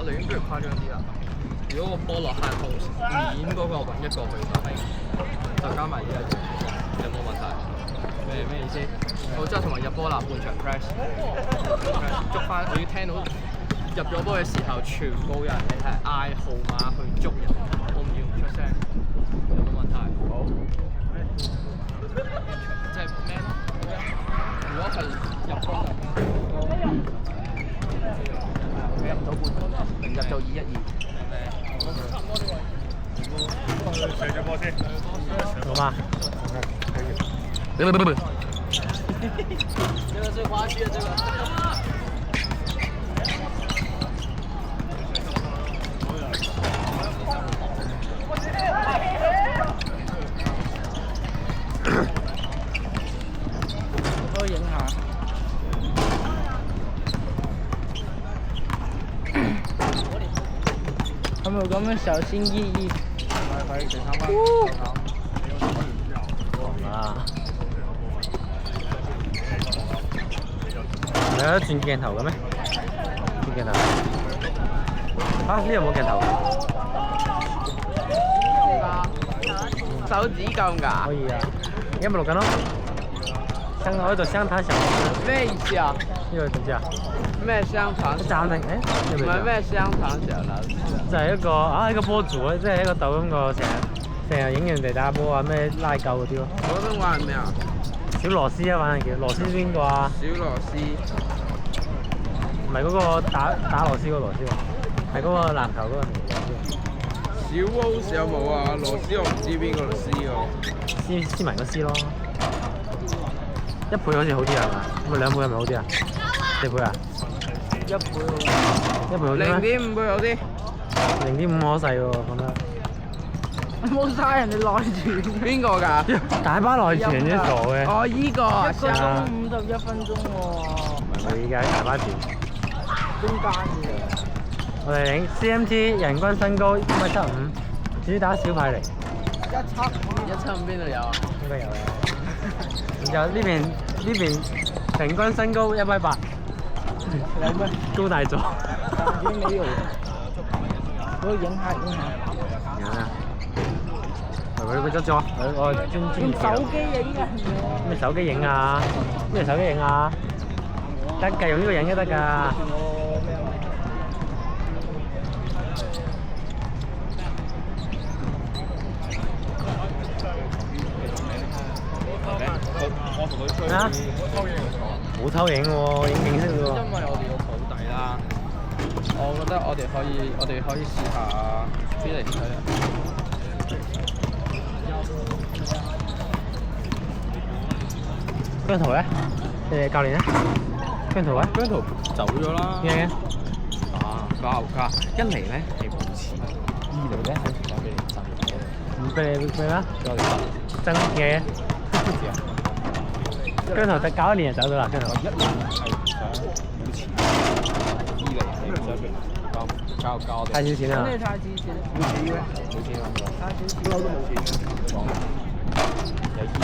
我寧願不如誇張啲啦。如果個波落 high post，面嗰個揾一個去就係，就加埋呢一隻，有冇問題？咩意思？好之後同埋入波啦，半場 press， 捉翻，我要聽到入咗波嘅時候，全部人你係嗌號碼去捉人，我唔要唔出聲，有冇問題？好，即係咩咯？如果係入波就入唔到半，入就2-1-2。射隻波先，好嗎？不，這個是滑稽的這個。我影下。有冇咁樣小心翼翼？可以，警察嗎？啊！你有得轉鏡頭嘅咩？轉鏡頭啊！呢度冇鏡頭。手指夠㗎？可以啊！而家咪錄緊咯。我喺度相談小老咩意思啊？呢個點知啊？咩香腸？暫停誒？唔係咩香腸小老師？就係一個波主啊，即係一個抖音個成日影人哋打波啊，咩拉鳩嗰啲咯。嗰種話係咩啊？小羅斯啊，反正叫羅斯邊個啊？小羅斯。唔係嗰個打羅斯嗰個羅斯喎，係嗰個籃球嗰個羅斯。小 Rose 有冇啊？羅斯我唔知邊個羅斯喎。斯文個斯咯。1倍好似好啲係嘛？咁啊2倍係咪好啲啊？4倍啊？1倍喎。1倍好啲咩0.5倍好啲。0.5可細喎，覺得。冇嘥人哋內傳。邊個㗎？大把內傳啫傻嘅。哦，依個啊。1個鐘51分鐘喎。係㗎，大把傳。中間嘅。我哋影 CMT 人均身高1.75米，主打小派嚟。175邊度有啊？應該有嘅。然後呢邊平均身高1.8米，高大咗。已經沒有。我影下。影啊！佢執咗，我專用手機影嘅。咩手機影啊？咩手機影啊？得㗎，用呢個影都得㗎。啊！冇偷影喎，影景色喎。因為我哋個保底啦，我覺得我哋可以試下飛嚟飛去啊。姜濤咧？你哋教練咧？姜濤咧？姜濤走咗啦。點解嘅？佢一嚟咧係冇錢，二嚟咧係唔想俾你爭。唔俾你咩？俾我哋爭嘅。姜濤搞1年就走咗啦，姜濤。一嚟係唔想冇錢，二嚟係唔想俾教我哋。太少錢啦！真係太少錢。冇錢咩？冇錢啊！太少錢。我都冇錢。有錢。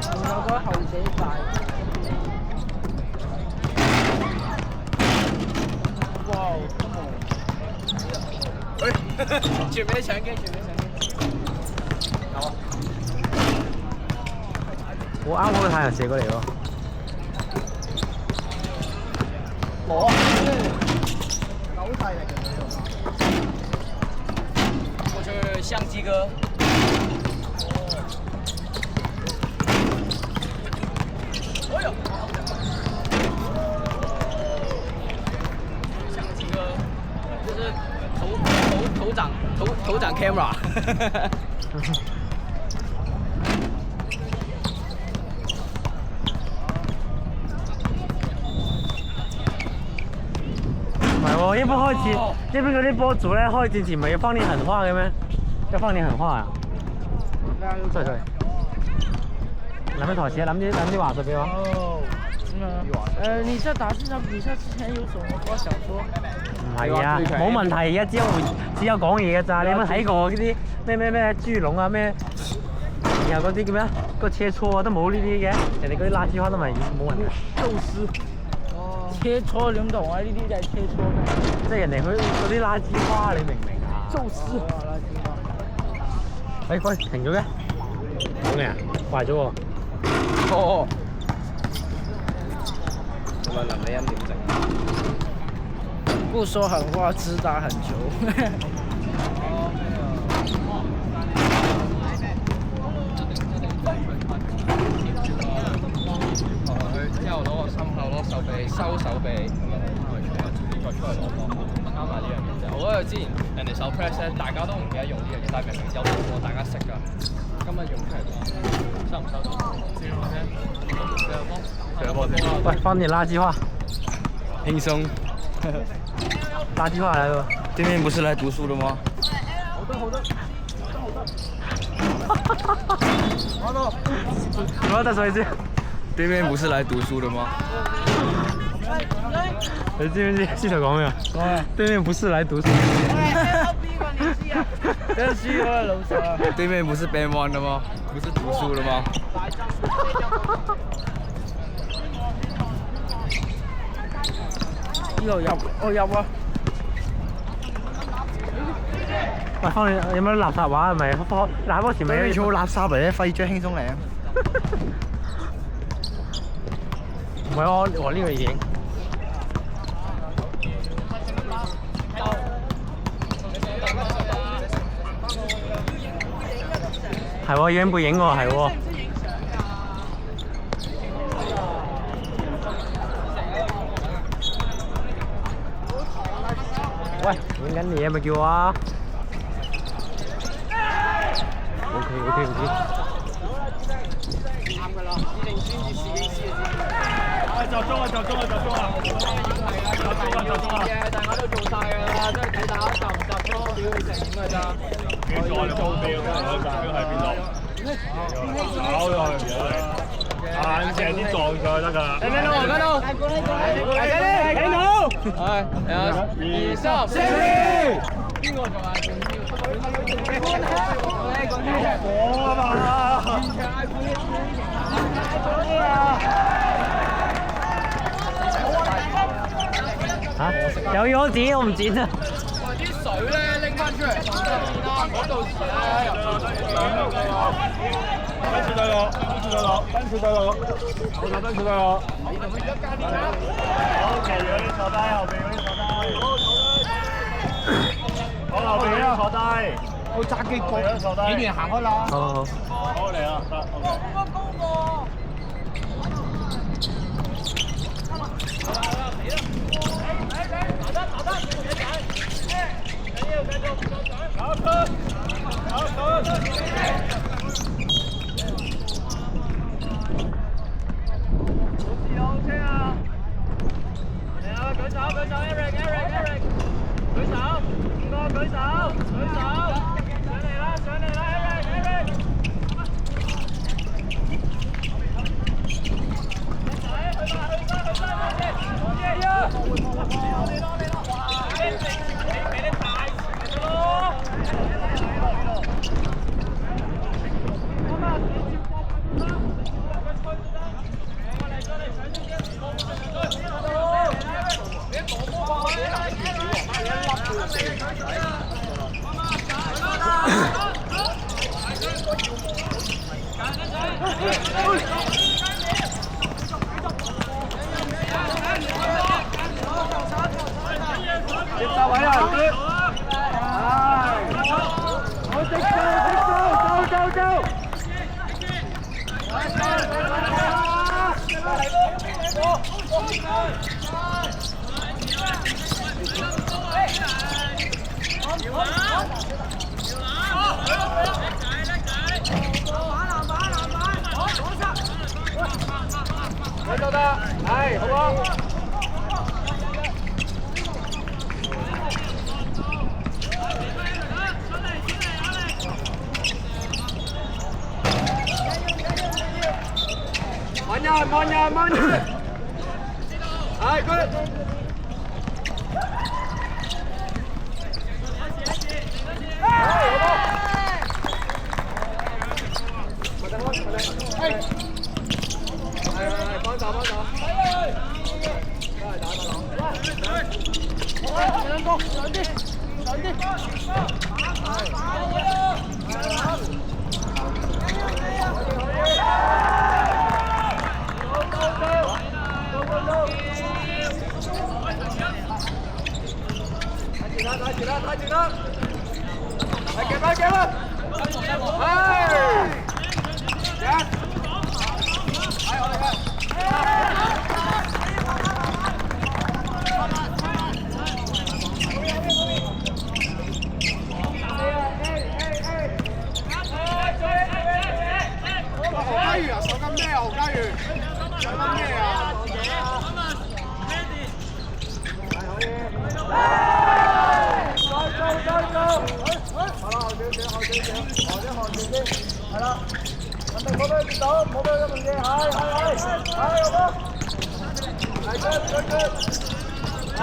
仲有個後者大。哇！全俾搶機，有啊！我啱好個太陽射過嚟喎。攞狗勢嚟嘅。我是相機哥。哎呦！相機哥就是頭長 camera。唔係喎，一般開始，一般嗰啲波主咧開戰前唔係要放啲狠話嘅咩？要放啲狠話啊！對。諗啲台詞，諗啲話術俾我。你在打這場比賽之前有什麼話想說？唔係啊，冇問題，而家只有講嘢㗎咋，你有冇睇過嗰啲咩豬籠啊咩？然後嗰啲叫咩啊？個車錯都冇呢啲嘅，人哋嗰啲垃圾花都咪冇問題。宙斯。哦。車錯你唔懂啊？呢啲就係車錯。即係人哋嗰啲垃圾花，你明唔明啊？宙斯。喂，停咗嘅，冇嘅啊，壞咗喎。哦。咁啊，林美欣點整？不說狠話，只打狠球。之後攞個心口，攞手臂收手臂，咁樣再出嚟攞波，加埋呢樣嘢啫。我覺得之前人哋手 press 咧，大家都唔記得用呢樣嘢，但係明明有用過，大家識㗎。今日用出嚟收唔收到？知我聽。射波先。喂，放點垃圾話。輕鬆。垃圾話嚟咯。對面不是來讀書的嗎？我再說一次。對面不是來讀書的嗎？你知唔知師頭講咩啊？講咩？對面不是來讀書。真係我老實。對面不是 Band One 的嗎？不是讀書的嗎？呢度入，我入啊！喂，方你有冇垃圾話係咪？嗱波前面做垃圾嚟嘅，廢最輕鬆嚟啊！唔係我呢個已經。係喎，影背影喎，係喎。喂，影緊嘢咪叫我啊 ！OK。啱㗎啦，指定專業攝影師嘅集中啊！集中嘅，大家都做晒㗎啦，即係睇大家集唔集中，表佢成點㗎咋？幾再做標？我目標喺邊度？搞咗佢唔好眼正啲撞上去得㗎啦。跟到，睇到，係1、2、3、4。邊個做啊？我啊嘛！嚇！有嘢我剪，我唔剪啊！啲水咧拎翻出嚟放側邊啦，嗰到時咧跟住對落，好，其餘嗰啲坐低，後邊嗰啲坐低。好，後邊嗰啲坐低。我揸機過，演員行開啦。好。好嚟啦，得 OK。慢啲，係 good。幫手幫手。太前啦！嚟夾啦！嘉裕啊，手緊咩啊？何嘉裕，手緊咩啊？好啦，後少少，後少先，係啦，肯定冇俾佢跌到，冇俾佢咁容易，係，好冇？係good，係。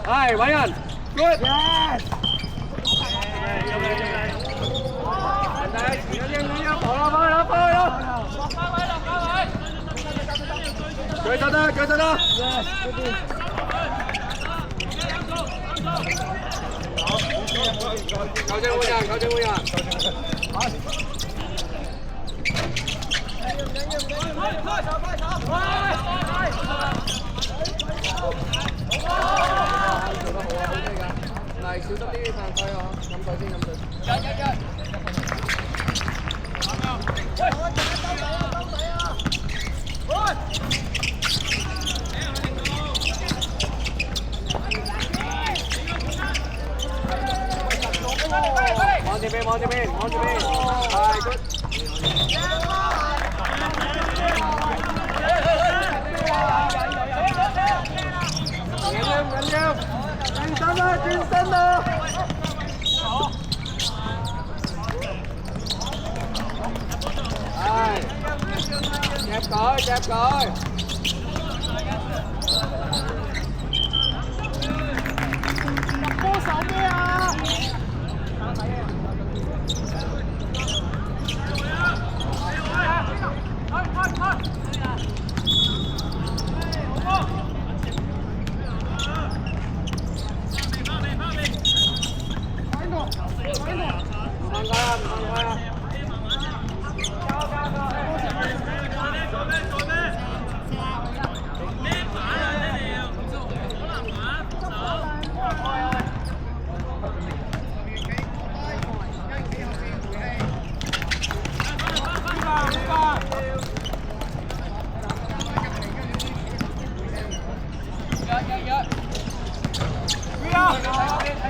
係揾人 ，good， yes， 好啦，翻去啦，舉手得，球證換人，嚟少得啲犯規啊！飲水先，飲水。望住邊，係 good。緊要，轉身啦！係，夾佢。波手咩啊？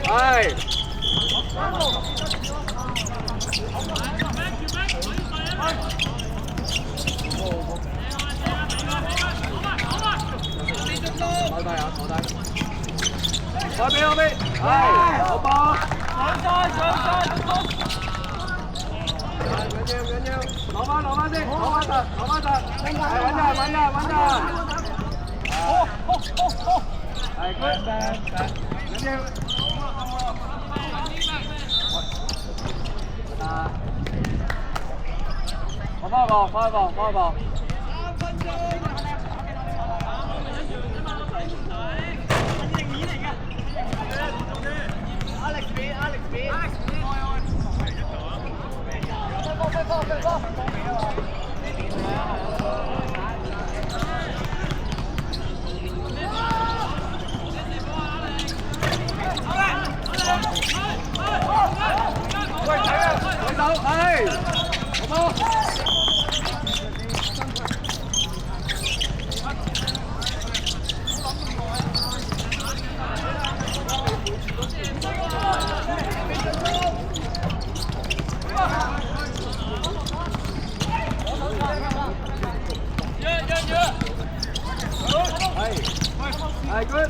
係。後邊，係，好波，上，緊要，攞翻先，攞翻實，係穩陣，好，係 good， 緊要。我翻一步。係 good，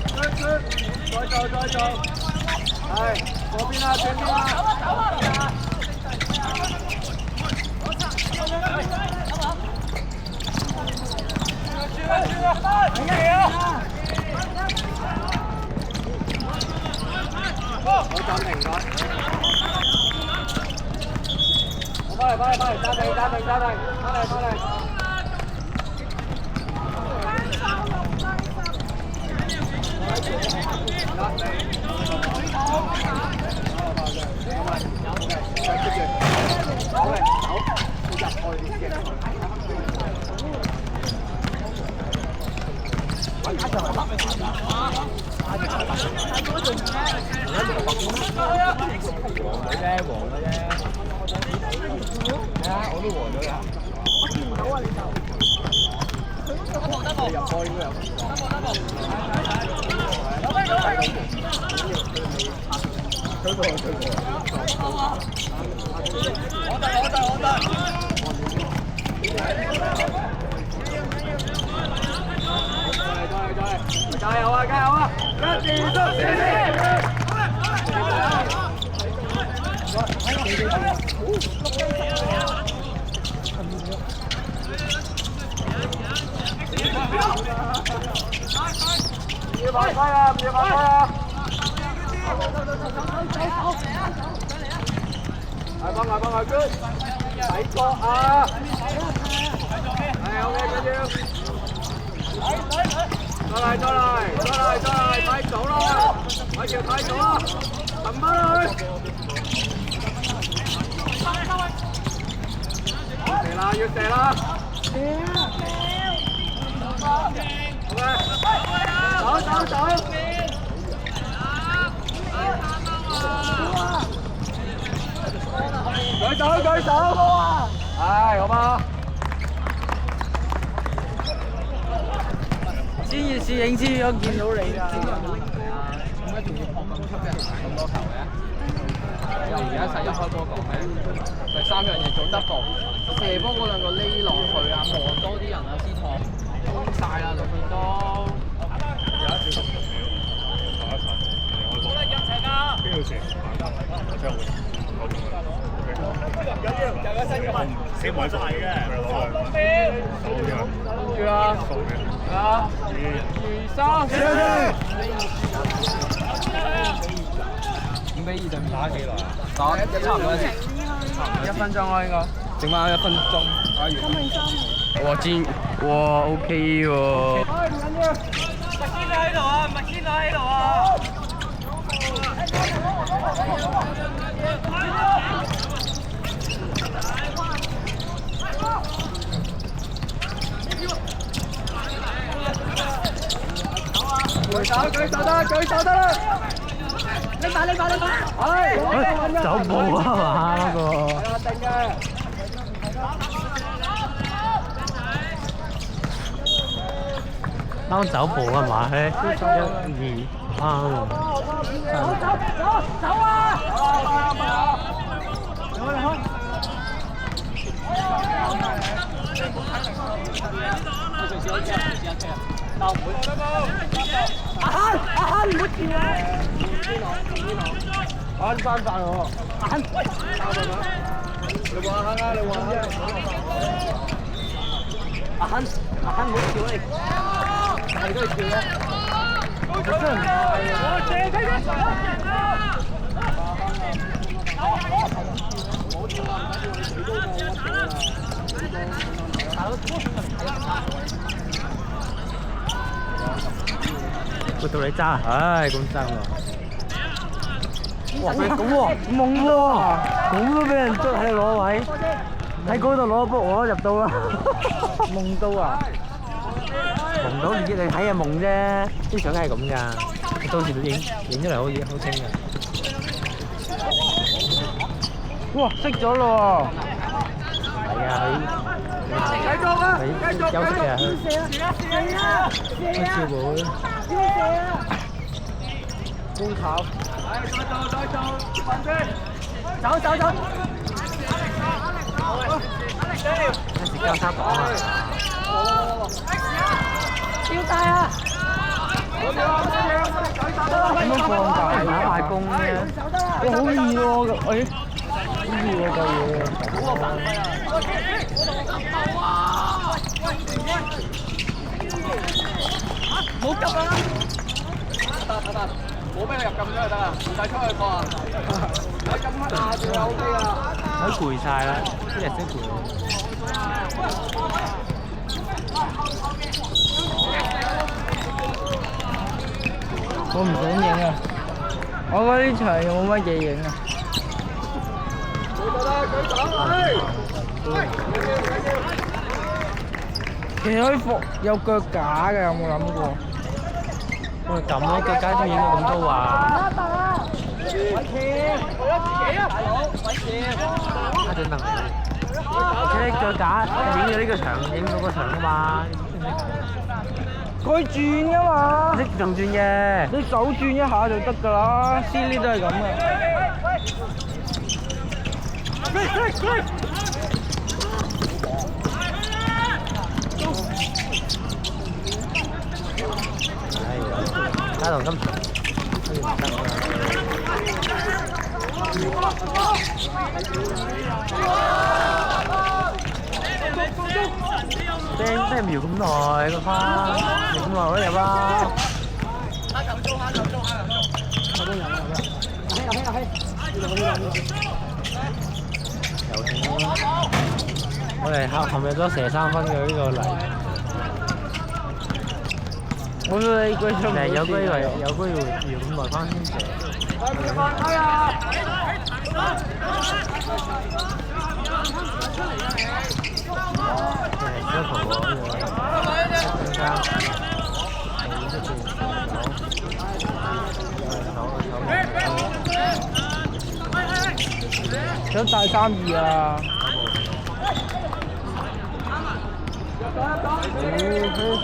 再做，係嗰邊啦，轉邊啦。我暫停咗。我翻嚟，暫停，翻嚟。加油啊！跟住要快啊！幫佢 good， 睇過啊！係 OK， 跟住。再嚟，快走啦！快條快走啦！撳翻去！要射啦！走！舉手！係，好嗎？先熱攝影師我見到你㗎。點解仲要撲咁吸引人咁多球嘅？又而家使一開波講咩？第三樣嘢做得步，射波嗰兩個匿落去啊，望多啲人啊，先錯空曬啦，裏面都。有一次邊度射？有個新嘅問，死埋晒嘅。跟住啊！2、3，5比2對面打幾耐啊？打差唔多1分鐘啦，應該剩翻1分鐘。打完。哇 OK 喎。麥堅喺度啊！舉手得啦！拎把！係。走步啊嘛嗰個。係啊，定嘅。當走步啊嘛，係1、2、3。走啊！阿慳唔好跳啊！慳翻飯喎！你話慳啊！阿慳唔好跳你，係都要跳啊！真係唔係我射佢一場。撥到你揸，唉咁爭喎！哇，咁喎，夢喎，咁都俾人捉喺度攞位，喺嗰度攞波我都入到啦，夢到啊！夢到你睇下夢啫，啲相係咁㗎，到時影出嚟好清㗎。哇，識咗咯係啊，佢休息嘅，佢跳舞。高炒。走！一時交叉講啊！超大啊！點樣放大？打快攻啫！哇，好易喎！好易喎嚿嘢。冇急啊！得，冇俾佢入禁咗就得啦，唔使出去過啊！你撳下下就 OK 㗎啦。佢攰晒啦，啲人真攰。我唔想影啊！我覺得呢場冇乜嘢影啊。其實可以放有腳架嘅，有冇諗過？喂，咁咯，腳架都影到咁多話。阿俊能，而且腳架影咗呢個場，影到個場啊嘛。佢轉噶嘛，識仲轉嘅，你手轉一下就得㗎啦，CD 都係咁嘅。打到今場，咩瞄咁耐個花，瞄咁耐我都入啦。我哋後面都射3分嘅呢個嚟。我覺得呢個出有機會要咁耐翻先射。小圖喎，想大3-2啊！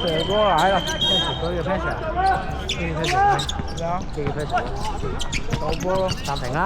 射過來了，嗰個 pressure，呢個 pressure，咩啊？呢個 pressure，導波咯，暫停啦。